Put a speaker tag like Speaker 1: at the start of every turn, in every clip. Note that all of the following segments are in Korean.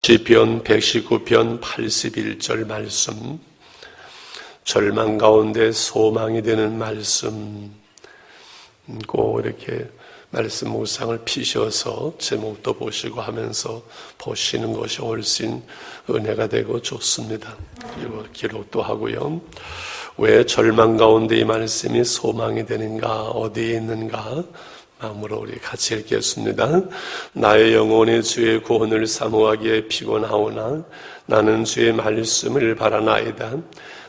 Speaker 1: 시편 119편 81절 말씀, 절망 가운데 소망이 되는 말씀, 꼭 이렇게 말씀 묵상을 피셔서 제목도 보시고 하면서 보시는 것이 훨씬 은혜가 되고 좋습니다. 그리고 기록도 하고요. 왜 절망 가운데 이 말씀이 소망이 되는가, 어디에 있는가, 마음으로 우리 같이 읽겠습니다. 나의 영혼이 주의 구원을 사모하기에 피곤하오나 나는 주의 말씀을 바라나이다.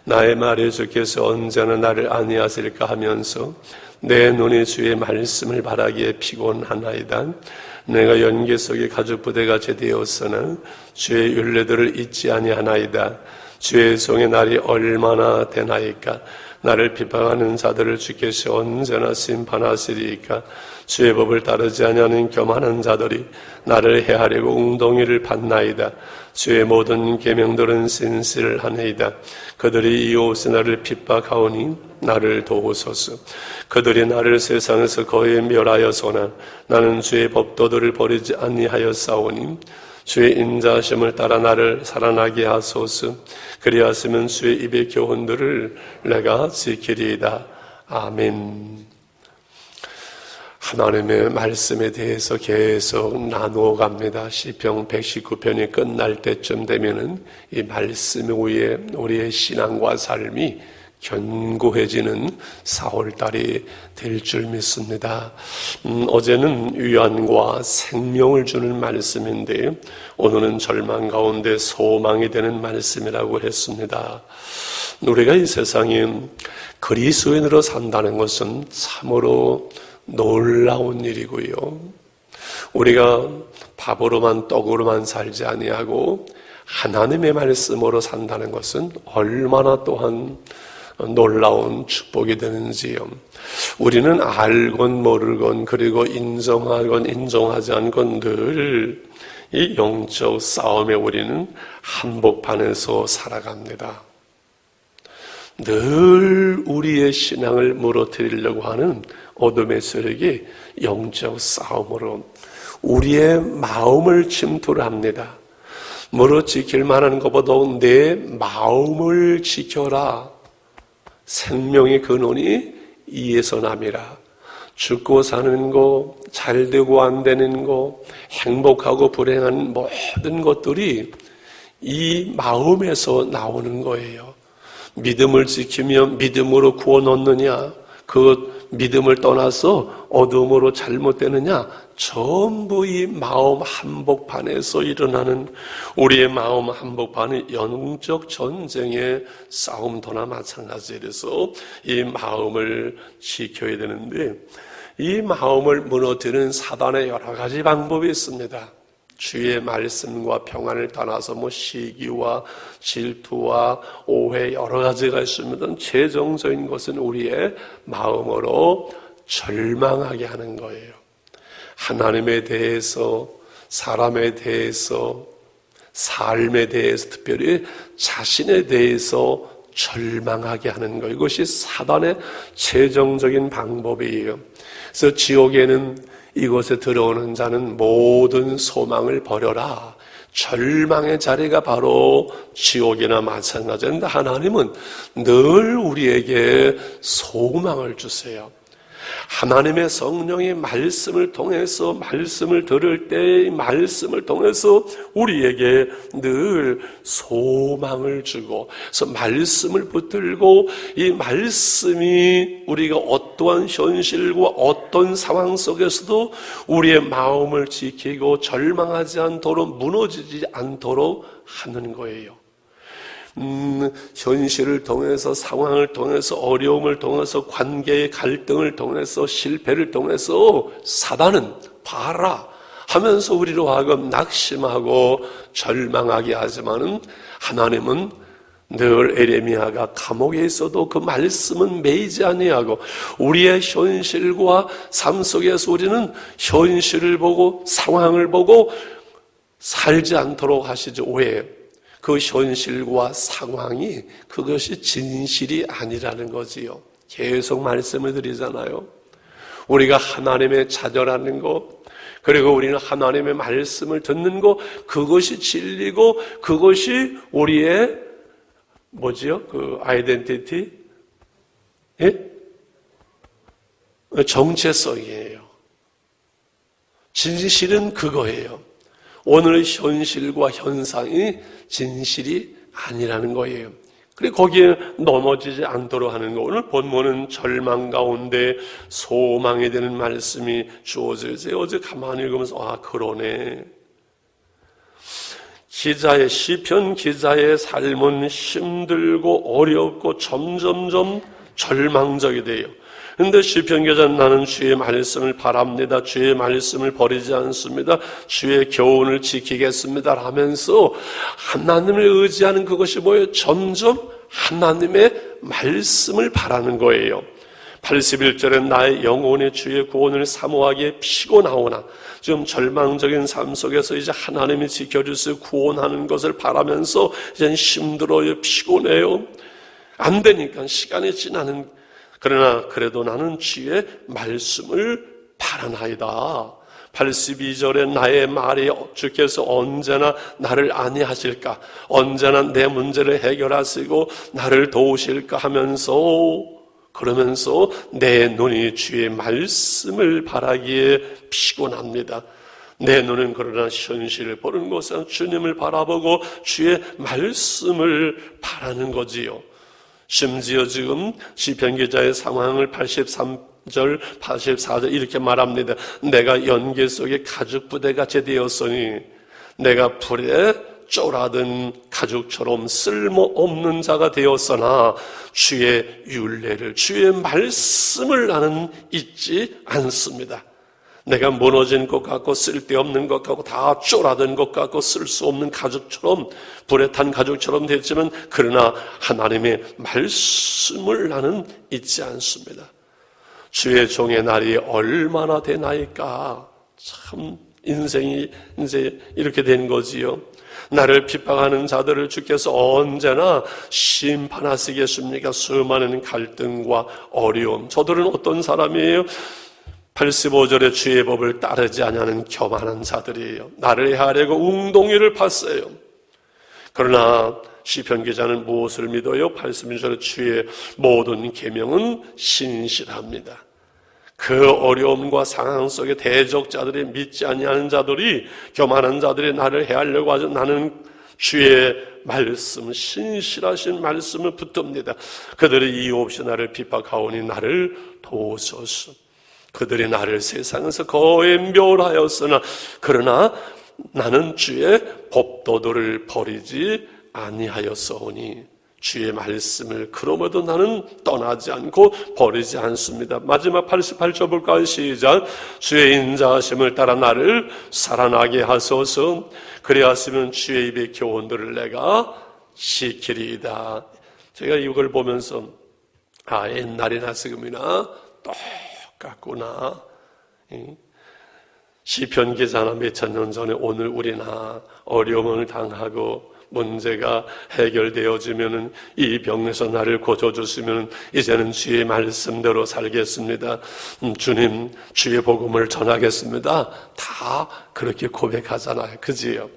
Speaker 1: 나의 말에 주께서 언제나 나를 안위하실까 하면서 내 눈이 주의 말씀을 바라기에 피곤하나이다. 내가 연계 속에 가죽 부대같이 되었으나 주의 율례들을 잊지 아니하나이다. 주의 종의 날이 얼마나 되나이까. 나를 비방하는 자들을 주께서 언제나 심판하시리이까. 주의 법을 따르지 아니하는 교만한 자들이 나를 해하려고 웅덩이를 받나이다. 주의 모든 계명들은 신실하네이다. 그들이 이웃이 나를 핍박하오니 나를 도우소서. 그들이 나를 세상에서 거의 멸하여서나 나는 주의 법도들을 버리지 아니하였사오니 주의 인자하심을 따라 나를 살아나게 하소서. 그리하시면 주의 입의 교훈들을 내가 지키리이다. 아멘. 하나님의 말씀에 대해서 계속 나누어 갑니다. 시편 119편이 끝날 때쯤 되면은 이 말씀 위에 우리의 신앙과 삶이 견고해지는 4월달이 될 줄 믿습니다. 어제는 위안과 생명을 주는 말씀인데 오늘은 절망 가운데 소망이 되는 말씀이라고 했습니다. 우리가 이 세상에 그리스도인으로 산다는 것은 참으로 놀라운 일이고요. 우리가 밥으로만 떡으로만 살지 아니하고 하나님의 말씀으로 산다는 것은 얼마나 또한 놀라운 축복이 되는지요. 우리는 알건 모르건 그리고 인정하건 인정하지 않건 늘 이 영적 싸움에 우리는 한복판에서 살아갑니다. 늘 우리의 신앙을 무너뜨리려고 하는 어둠의 세력이 영적 싸움으로 우리의 마음을 침투를 합니다. 무릇 지킬 만한 것보다 내 마음을 지켜라. 생명의 근원이 이에서 남이라. 죽고 사는 거, 잘되고 안 되는 거, 행복하고 불행한 모든 것들이 이 마음에서 나오는 거예요. 믿음을 지키며 믿음으로 구원 얻느냐, 그 믿음을 떠나서 어둠으로 잘못되느냐, 전부 이 마음 한복판에서 일어나는 우리의 마음 한복판은 영적 전쟁의 싸움터나 마찬가지라서 이 마음을 지켜야 되는데 이 마음을 무너뜨리는 사단의 여러 가지 방법이 있습니다. 주의 말씀과 평안을 떠나서 시기와 질투와 오해 여러 가지가 있습니다. 최종적인 것은 우리의 마음으로 절망하게 하는 거예요. 하나님에 대해서, 사람에 대해서, 삶에 대해서, 특별히 자신에 대해서 절망하게 하는 거. 이것이 사단의 최종적인 방법이에요. 그래서 지옥에는 이곳에 들어오는 자는 모든 소망을 버려라. 절망의 자리가 바로 지옥이나 마찬가지인데 하나님은 늘 우리에게 소망을 주세요. 하나님의 성령의 말씀을 통해서 말씀을 들을 때 말씀을 통해서 우리에게 늘 소망을 주고 그래서 말씀을 붙들고 이 말씀이 우리가 어떠한 현실과 어떤 상황 속에서도 우리의 마음을 지키고 절망하지 않도록 무너지지 않도록 하는 거예요. 현실을 통해서 상황을 통해서 어려움을 통해서 관계의 갈등을 통해서 실패를 통해서 사단은 봐라 하면서 우리로 하여금 낙심하고 절망하게 하지만은 하나님은 늘 에레미야가 감옥에 있어도 그 말씀은 매이지 아니하고 우리의 현실과 삶 속에서 우리는 현실을 보고 상황을 보고 살지 않도록 하시죠. 왜? 그 현실과 상황이 그것이 진실이 아니라는 거지요. 계속 말씀을 드리잖아요. 우리가 하나님의 자녀라는 것, 그리고 우리는 하나님의 말씀을 듣는 것, 그것이 진리고 그것이 우리의 뭐지요? 그 아이덴티티? 예? 정체성이에요. 진실은 그거예요. 오늘의 현실과 현상이 진실이 아니라는 거예요. 그리고 거기에 넘어지지 않도록 하는 거. 오늘 본문은 절망 가운데 소망이 되는 말씀이 주어져 있어요. 어제 가만히 읽으면서 그러네. 시편 기자의 삶은 힘들고 어렵고 점점점 절망적이 돼요. 그런데 시편 기자는 나는 주의 말씀을 바랍니다. 주의 말씀을 버리지 않습니다. 주의 교훈을 지키겠습니다. 하면서 하나님을 의지하는 그것이 뭐예요? 점점 하나님의 말씀을 바라는 거예요. 81절에 나의 영혼의 주의 구원을 사모하기에 피곤하오나, 지금 절망적인 삶 속에서 이제 하나님이 지켜주세요 구원하는 것을 바라면서 이제 힘들어요, 피곤해요, 안 되니까 시간이 지나는. 그러나 그래도 나는 주의 말씀을 바라나이다. 82절에 나의 말이 주께서 언제나 나를 안위하실까, 언제나 내 문제를 해결하시고 나를 도우실까 하면서, 그러면서 내 눈이 주의 말씀을 바라기에 피곤합니다. 내 눈은 그러나 현실을 보는 것은 주님을 바라보고 주의 말씀을 바라는 거지요. 심지어 지금 시편 기자의 상황을 83절, 84절 이렇게 말합니다. 내가 연기 속에 가죽 부대같이 되었으니 내가 불에 쫄아든 가죽처럼 쓸모없는 자가 되었으나 주의 율례를, 주의 말씀을 나는 잊지 않습니다. 내가 무너진 것 같고 쓸데없는 것 같고 다 쫄아든 것 같고 쓸 수 없는 가죽처럼, 불에 탄 가죽처럼 됐지만 그러나 하나님의 말씀을 나는 잊지 않습니다. 주의 종의 날이 얼마나 되나이까. 참 인생이 이제 이렇게 된 거지요. 나를 핍박하는 자들을 주께서 언제나 심판하시겠습니까? 수많은 갈등과 어려움. 저들은 어떤 사람이에요? 85절에 주의 법을 따르지 아니하는 교만한 자들이에요. 나를 해하려고 웅동이를 팠어요. 그러나 시편 기자는 무엇을 믿어요? 82절에 주의 모든 계명은 신실합니다. 그 어려움과 상황 속에 대적자들이, 믿지 아니하는 자들이, 교만한 자들이 나를 해하려고 하죠. 나는 주의 말씀, 신실하신 말씀을 붙듭니다. 그들이 이유 없이 나를 핍박하오니 나를 도우소서. 그들이 나를 세상에서 거의 멸하였으나 그러나 나는 주의 법도들을 버리지 아니하였사오니, 주의 말씀을 그러므로 나는 떠나지 않고 버리지 않습니다. 마지막 88절 볼까요? 시작. 주의 인자하심을 따라 나를 살아나게 하소서. 그리하시면 주의 입의 교훈들을 내가 지키리이다. 제가 이걸 보면서 옛날이나 지금이나 똑같구나. 시편 기자나 몇천 년 전에 오늘 우리나 어려움을 당하고 문제가 해결되어지면, 이 병에서 나를 고쳐주시면 이제는 주의 말씀대로 살겠습니다. 주님, 주의 복음을 전하겠습니다. 다 그렇게 고백하잖아요. 그지요?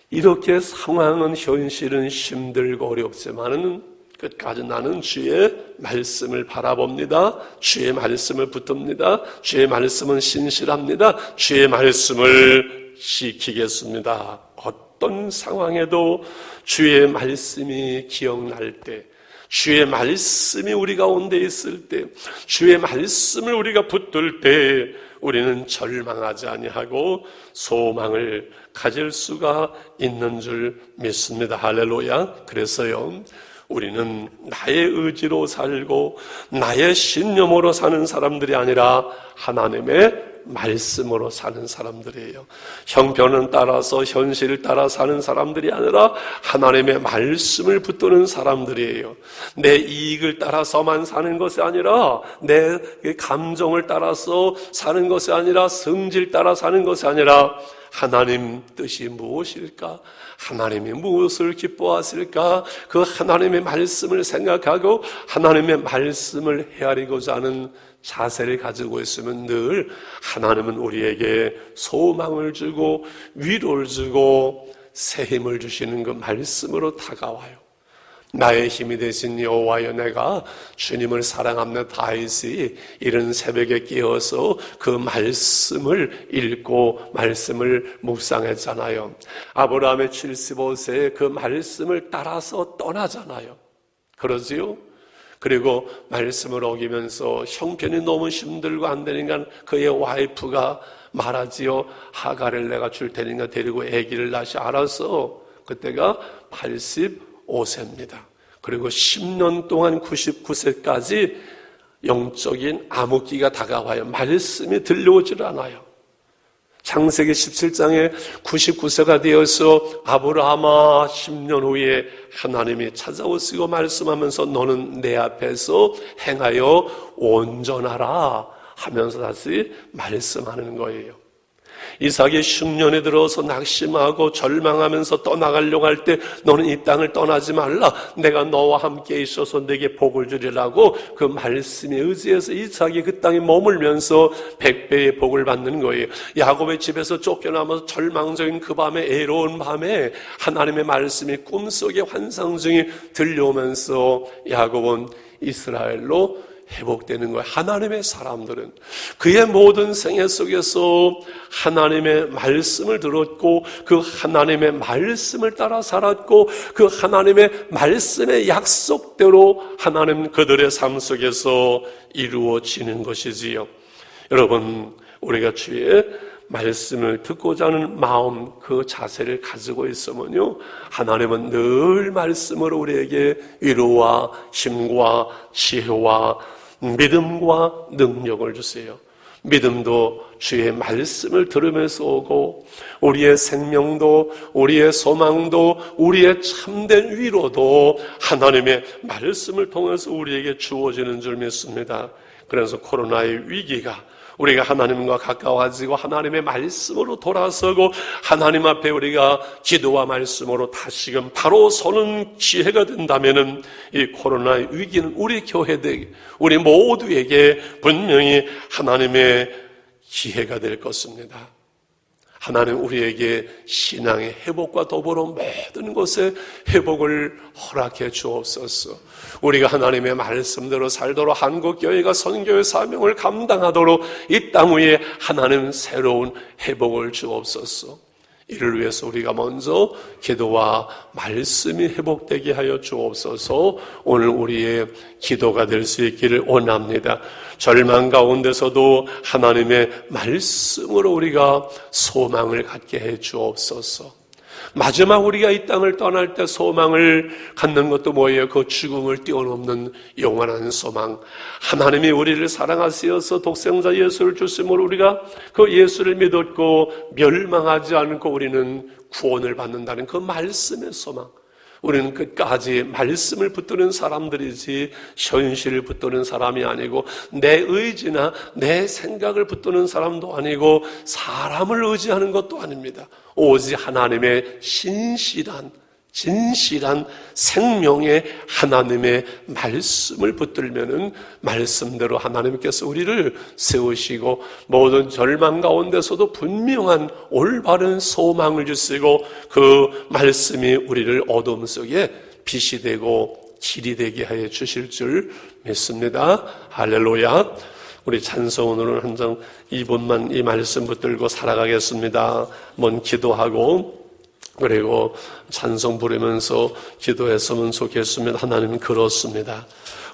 Speaker 1: 이렇게 상황은, 현실은 힘들고 어렵지만은 끝까지 나는 주의 말씀을 바라봅니다. 주의 말씀을 붙듭니다. 주의 말씀은 신실합니다. 주의 말씀을 지키겠습니다. 어떤 상황에도 주의 말씀이 기억날 때, 주의 말씀이 우리 가운데 있을 때, 주의 말씀을 우리가 붙들 때 우리는 절망하지 아니하고 소망을 가질 수가 있는 줄 믿습니다. 할렐루야. 그래서요, 우리는 나의 의지로 살고 나의 신념으로 사는 사람들이 아니라 하나님의 말씀으로 사는 사람들이에요. 형편을 따라서, 현실을 따라 사는 사람들이 아니라 하나님의 말씀을 붙드는 사람들이에요. 내 이익을 따라서만 사는 것이 아니라, 내 감정을 따라서 사는 것이 아니라, 성질 따라 사는 것이 아니라 하나님 뜻이 무엇일까? 하나님이 무엇을 기뻐하실까? 그 하나님의 말씀을 생각하고 하나님의 말씀을 헤아리고자 하는 자세를 가지고 있으면 늘 하나님은 우리에게 소망을 주고 위로를 주고 새 힘을 주시는 그 말씀으로 다가와요. 나의 힘이 되신 여호와여, 내가 주님을 사랑하는 다윗이 이른 새벽에 깨어서 그 말씀을 읽고 말씀을 묵상했잖아요. 아브라함의 75세에 그 말씀을 따라서 떠나잖아요. 그러지요? 그리고 말씀을 어기면서 형편이 너무 힘들고 안 되니까 그의 와이프가 말하지요. 하갈을 내가 줄 테니까 데리고 아기를 낳으시. 알아서 그때가 85세입니다. 그리고 10년 동안 99세까지 영적인 암흑기가 다가와요. 말씀이 들려오질 않아요. 창세기 17장에 99세가 되어서 아브라함아 10년 후에 하나님이 찾아오시고 말씀하면서 너는 내 앞에서 행하여 온전하라 하면서 다시 말씀하는 거예요. 이삭이 흉년에 들어서 낙심하고 절망하면서 떠나가려고 할 때 너는 이 땅을 떠나지 말라, 내가 너와 함께 있어서 내게 복을 주리라고 그 말씀에 의지해서 이삭이 그 땅에 머물면서 100배의 복을 받는 거예요. 야곱의 집에서 쫓겨나면서 절망적인 그 밤에, 애로운 밤에 하나님의 말씀이 꿈속에 환상 중에 들려오면서 야곱은 이스라엘로 회복되는 거예요. 하나님의 사람들은 그의 모든 생애 속에서 하나님의 말씀을 들었고 그 하나님의 말씀을 따라 살았고 그 하나님의 말씀의 약속대로 하나님 그들의 삶 속에서 이루어지는 것이지요. 여러분, 우리가 주의 말씀을 듣고자 하는 마음, 그 자세를 가지고 있으면요, 하나님은 늘 말씀으로 우리에게 위로와 힘과 지혜와 믿음과 능력을 주세요. 믿음도 주의 말씀을 들으면서 오고, 우리의 생명도, 우리의 소망도, 우리의 참된 위로도 하나님의 말씀을 통해서 우리에게 주어지는 줄 믿습니다. 그래서 코로나의 위기가 우리가 하나님과 가까워지고 하나님의 말씀으로 돌아서고 하나님 앞에 우리가 기도와 말씀으로 다시금 바로 서는 기회가 된다면은 이 코로나의 위기는 우리 교회들, 우리 모두에게 분명히 하나님의 기회가 될 것입니다. 하나님 우리에게 신앙의 회복과 더불어 모든 것에 회복을 허락해 주옵소서. 우리가 하나님의 말씀대로 살도록 한국교회가 선교의 사명을 감당하도록 이 땅 위에 하나님 새로운 회복을 주옵소서. 이를 위해서 우리가 먼저 기도와 말씀이 회복되게 하여 주옵소서. 오늘 우리의 기도가 될 수 있기를 원합니다. 절망 가운데서도 하나님의 말씀으로 우리가 소망을 갖게 해 주옵소서. 마지막 우리가 이 땅을 떠날 때 소망을 갖는 것도 뭐예요? 그 죽음을 뛰어넘는 영원한 소망. 하나님이 우리를 사랑하시어서 독생자 예수를 주심으로 우리가 그 예수를 믿었고 멸망하지 않고 우리는 구원을 받는다는 그 말씀의 소망. 우리는 끝까지 말씀을 붙드는 사람들이지 현실을 붙드는 사람이 아니고 내 의지나 내 생각을 붙드는 사람도 아니고 사람을 의지하는 것도 아닙니다. 오직 하나님의 진실한 생명의 하나님의 말씀을 붙들면은 말씀대로 하나님께서 우리를 세우시고 모든 절망 가운데서도 분명한 올바른 소망을 주시고 그 말씀이 우리를 어둠 속에 빛이 되고 길이 되게 하여 주실 줄 믿습니다. 할렐루야. 우리 찬송 오늘은 한 장 2분만 이 말씀 붙들고 살아가겠습니다. 먼저 기도하고 그리고 찬송 부르면서 기도했으면 좋겠습니다. 하나님 그렇습니다.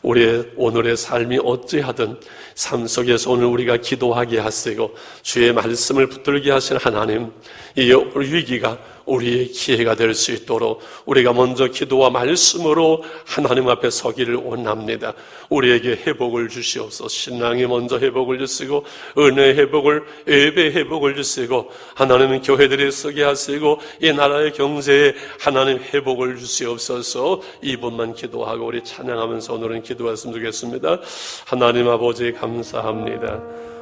Speaker 1: 우리의 오늘의 삶이 어찌하든 삶 속에서 오늘 우리가 기도하게 하시고 주의 말씀을 붙들게 하신 하나님, 이 위기가 우리의 기회가 될 수 있도록 우리가 먼저 기도와 말씀으로 하나님 앞에 서기를 원합니다. 우리에게 회복을 주시옵소서. 신앙이 먼저 회복을 주시고 은혜의 회복을, 예배의 회복을 주시고 하나님은 교회들이 서게 하시고 이 나라의 경제에 하나님 회복을 주시옵소서. 2분만 기도하고 우리 찬양하면서 오늘은 기도했으면 좋겠습니다. 하나님 아버지 감사합니다.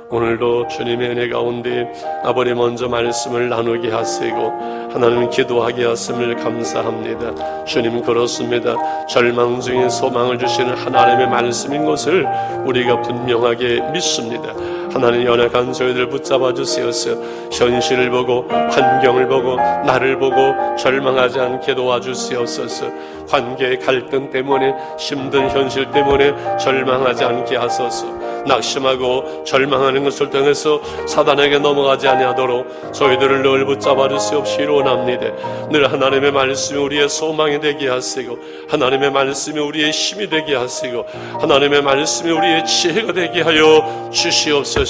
Speaker 1: 오늘도 주님의 은혜 가운데 아버지 먼저 말씀을 나누게 하시고 하나님 기도하게 하심을 감사합니다. 주님 그렇습니다. 절망 중에 소망을 주시는 하나님의 말씀인 것을 우리가 분명하게 믿습니다. 하나님 연약한 저희들 붙잡아 주시어서 현실을 보고 환경을 보고 나를 보고 절망하지 않게 도와주시옵소서. 관계의 갈등 때문에 힘든 현실 때문에 절망하지 않게 하소서. 낙심하고 절망하는 것을 통해서 사단에게 넘어가지 아니하도록 저희들을 늘 붙잡아 주시옵시기 원합니다. 늘 하나님의 말씀이 우리의 소망이 되게 하시고 하나님의 말씀이 우리의 힘이 되게 하시고 하나님의 말씀이 우리의 지혜가 되게 하여 주시옵소서.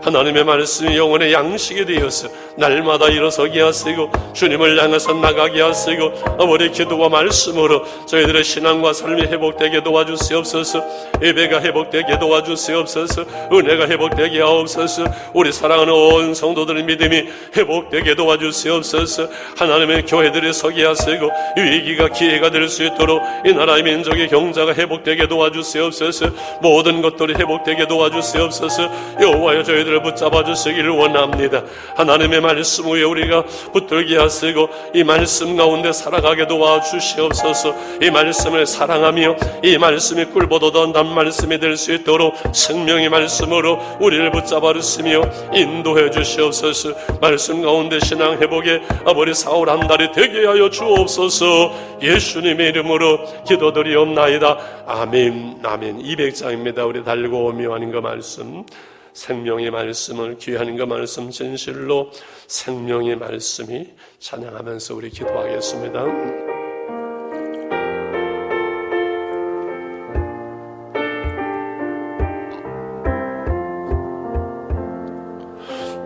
Speaker 1: 하나님의 말씀이 영혼의 양식이 되어서 날마다 일어서게 하시고 주님을 향해서 나가게 하시고 아버지 기도와 말씀으로 저희들의 신앙과 삶이 회복되게 도와주시옵소서. 예배가 회복되게 도와주시옵소서. 은혜가 회복되게 하옵소서. 우리 사랑하는 온 성도들의 믿음이 회복되게 도와주시옵소서. 하나님의 교회들이 서게 하시고 위기가 기회가 될 수 있도록 이 나라의 민족의 경제가 회복되게 도와주시옵소서. 모든 것들이 회복되게 도와주시옵소서. 여호와여 저희들을 붙잡아 주시기를 원합니다. 하나님의 말씀 위에 우리가 붙들게 하시고 이 말씀 가운데 살아가게 도와주시옵소서. 이 말씀을 사랑하며 이 말씀이 꿀보다 단 말씀이 될 수 있도록 생명의 말씀으로 우리를 붙잡아 주시며 인도해 주시옵소서. 말씀 가운데 신앙 회복에 아버지 사울 한 달이 되게 하여 주옵소서. 예수님의 이름으로 기도드리옵나이다. 아멘. 아멘. 200장입니다. 우리 달고 오며 하는 그 말씀, 생명의 말씀을 귀하는 그 말씀 진실로 생명의 말씀이 찬양하면서 우리 기도하겠습니다.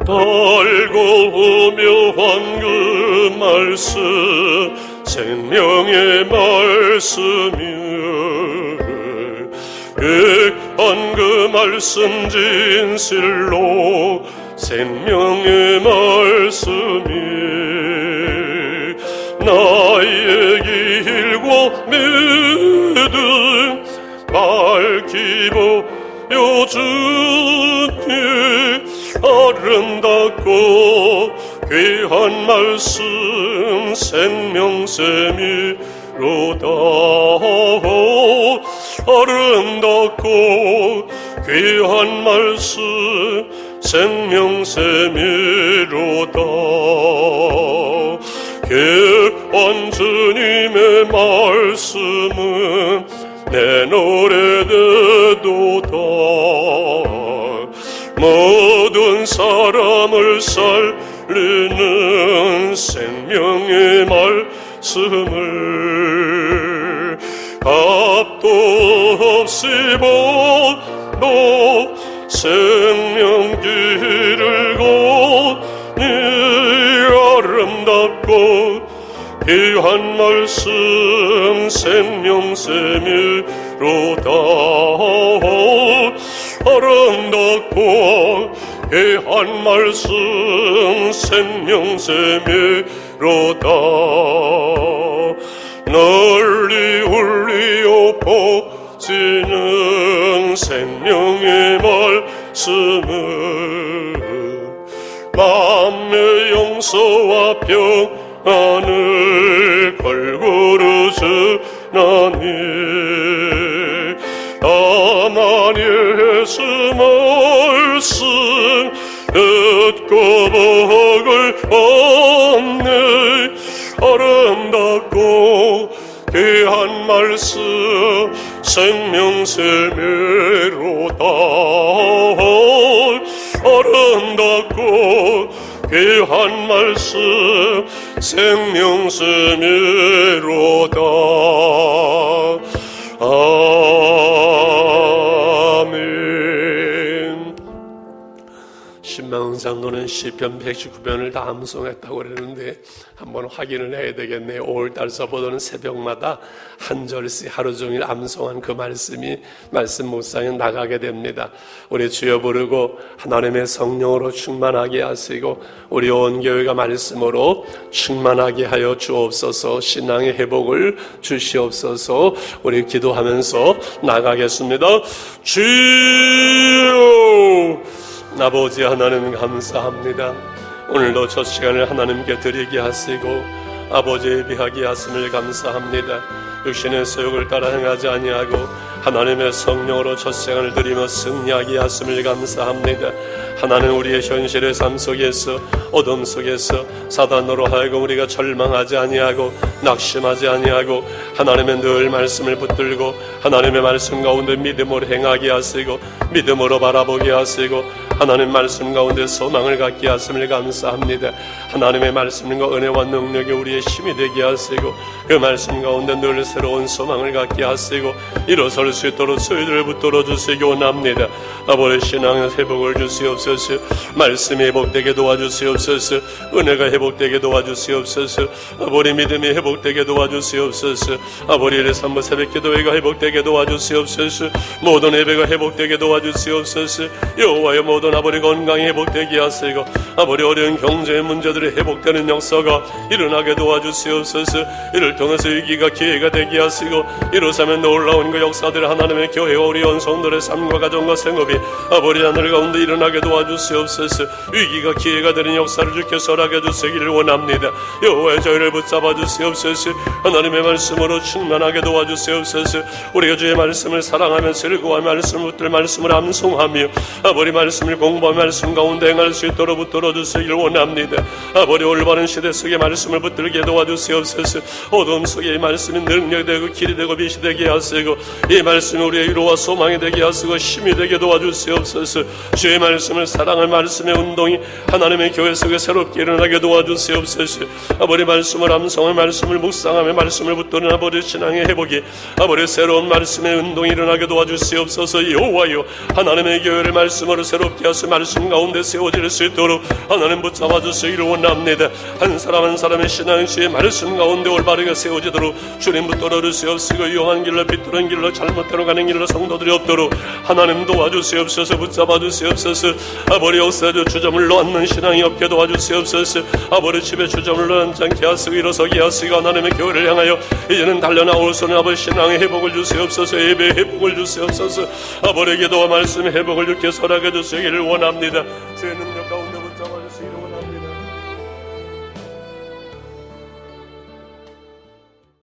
Speaker 1: 달고 오묘한 그 말씀 생명의 말씀이 귀한 그 말씀 진실로 생명의 말씀이 나의 길과 믿음 밝히 보여주니 아름답고 귀한 말씀 생명샘이로다. 아름답고 귀한 말씀 생명샘이로다. 귀한 주님의 말씀은 내 노래되도다. 모든 사람을 살리는 생명의 말씀을 값도 없이 보도 생명길을 걷니 아름답고 귀한 말씀 생명샘이로다. 아름답고 귀한 말씀 생명샘이로다. 널리 울리어 퍼지는 생명의 말씀은 마음의 용서와 평안을 걸고루 주나니 다만 예수 말씀 듣고 복을 얻네. 아름답고 귀한 말씀 생명샘이로다. 아름답고 귀한 말씀 생명샘이로다. 아멘. 신망은장로는 시편 119편을 다 암송했다고 그러는데 한번 확인을 해야 되겠네요. 5월달서부터는 새벽마다 한 절씩 하루 종일 암송한 그 말씀이 말씀 묵상에 나가게 됩니다. 우리 주여 부르고 하나님의 성령으로 충만하게 하시고 우리 온 교회가 말씀으로 충만하게 하여 주옵소서. 신앙의 회복을 주시옵소서. 우리 기도하면서 나가겠습니다. 주여 아버지 하나님 감사합니다. 오늘도 첫 시간을 하나님께 드리게 하시고 아버지의 예비하게 하심을 감사합니다. 육신의 소욕을 따라 행하지 아니하고 하나님의 성령으로 첫 시간을 드리며 승리하게 하심을 감사합니다. 하나님, 우리의 현실의 삶 속에서 어둠 속에서 사단으로 하여금 우리가 절망하지 아니하고 낙심하지 아니하고 하나님의 늘 말씀을 붙들고 하나님의 말씀 가운데 믿음으로 행하게 하시고 믿음으로 바라보게 하시고 하나님 말씀 가운데 소망을 갖게 하심을 감사합니다. 하나님의 말씀과 은혜와 능력이 우리의 힘이 되게 하시고 그 말씀 가운데 늘 새로운 소망을 갖게 하시고 일어설 수 있도록 저희들을 붙들어 주시기 원합니다. 아버지, 신앙의 회복을 주시옵소서. 말씀이 회복되게 도와주시옵소서. 은혜가 회복되게 도와주시옵소서. 아버지, 믿음이 회복되게 도와주시옵소서. 아버지, 1-3부 새벽 기도회가 회복되게 도와주시옵소서. 모든 예배가 회복되게 도와주시옵소서. 여호와의 모든 아버지 건강이 회복되게 하시고 아버지, 어려운 경제의 문제들이 회복되는 역사가 일어나게 도와주시옵소서. 이를 통해서 위기가 기회가 되게 하시고 이로사면 놀라운 그 역사들 하나님의 교회와 우리 원성들의 삶과 가정과 생업이 아버지 하늘 가운데 일어나게 도와주시옵소서. 위기가 기회가 되는 역사를 주께서 허락해 주시기를 원합니다. 여호와의 저희를 붙잡아 주시옵소서. 하나님의 말씀으로 충만하게 도와주시옵소서. 우리가 주의 말씀을 사랑하며 즐거워하며 말씀을 붙들 말씀을 암송하며 아버지 말씀을 공부하며 말씀 가운데 행할 수 있도록 붙들어 주시기를 원합니다. 아버지, 올바른 시대 속에 말씀을 붙들게 도와주시옵소서. 어둠 속에 이 말씀이 능력이 되고 길이 되고 빛이 되게 하시고 이 말씀이 우리의 위로와 소망이 되게 하시고 힘이 되게 도와주시옵소서. 주의 말씀을 사랑할 말씀의 운동이 하나님의 교회 속에 새롭게 일어나게 도와주시옵소서. 아버지, 말씀을 암송하며 말씀을 묵상하며 말씀을 붙드는 아버지 신앙의 회복이 아버지 새로운 말씀의 운동이 일어나게 도와주시옵소서. 여호와여, 하나님의 교회를 말씀으로 새롭게 하시 말씀 가운데 세워질 수 있도록 하나님 붙잡아 주시기를 원합니다. 한 사람 한 사람의 신앙 주의 말씀 가운데 올바르게 세워지도록 주님 붙들어 주시옵시고 유용한 길로 비뚤은 길로 잘못대로 가는 길로 성도들이 없도록 하나님 도와주시옵소서. 붙잡아 주시옵소서. 아버지, 역사주 주저물러 앉는 신앙이 없게 도와주시옵소서. 아버지, 집에 주저물러 앉지 않게 하시고 일어서게 하시고 하나님의 교회를 향하여 이제는 달려나올 수 있는 아버지 신앙의 회복을 주시옵소서. 예배의 회복을 주시옵소서. 아버지, 기도와 말씀의 회복을 주께서 허락해 주시기를 원합니다. 제 능력 가운데 붙잡아 주시기를 원합니다.